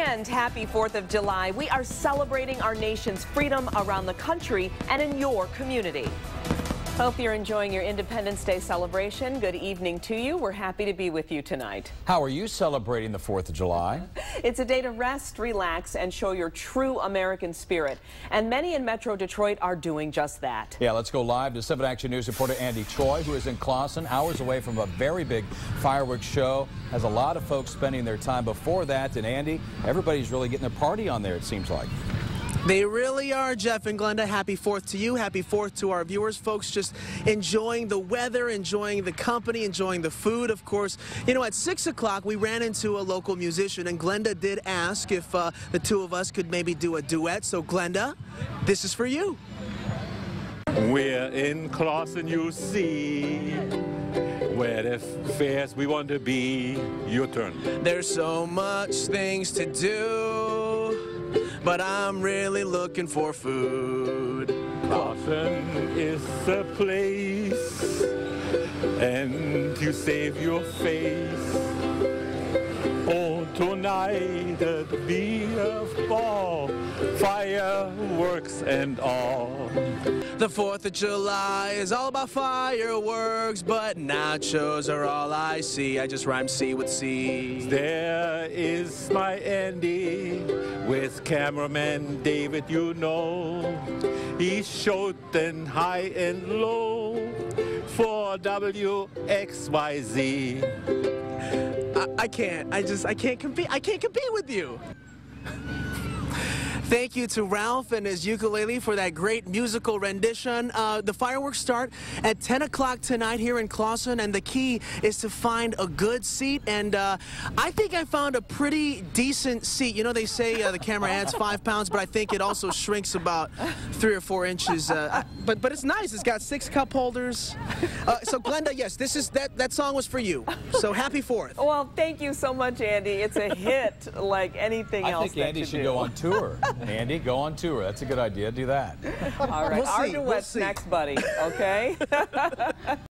And happy 4th of July. We are celebrating our nation's freedom around the country and in your community. Hope you're enjoying your Independence Day celebration. Good evening to you. We're happy to be with you tonight. How are you celebrating the 4th of July? It's a day to rest, relax, and show your true American spirit. And many in Metro Detroit are doing just that. Yeah, let's go live to 7 Action News reporter Andy Choi, who is in Clawson, hours away from a very big fireworks show. Has a lot of folks spending their time before that. And Andy, everybody's really getting a party on there, it seems like. They really are, Jeff and Glenda. Happy 4th to you. Happy 4th to our viewers. Folks just enjoying the weather, enjoying the company, enjoying the food, of course. You know, at 6 o'clock, we ran into a local musician, and Glenda did ask if the two of us could maybe do a duet. So, Glenda, this is for you. We're in Clawson, you see, where the fairs we want to be. Your turn. There's so much things to do, but I'm really looking for food. Clawson is a place, and you save your face. Oh, tonight it'll be a ball, fireworks and all. The 4th of July is all about fireworks, but nachos are all I see. I just rhymed C with C. There is my Andy with cameraman David, you know. He's shooting high and low for WXYZ. I can't compete. I can't compete with you. Thank you to Ralph and his ukulele for that great musical rendition. The fireworks start at 10 o'clock tonight here in Clawson, and the key is to find a good seat. And I think I found a pretty decent seat. You know, they say the camera adds 5 pounds, but I think it also shrinks about 3 or 4 inches. But it's nice. It's got 6 cup holders. So, Glenda, yes, that song was for you. So, happy 4th. Well, thank you so much, Andy. It's a hit like anything else. I think Andy should go on tour. Andy, go on tour. That's a good idea. Do that. All right. We'll Our see. duet's next, buddy. Okay?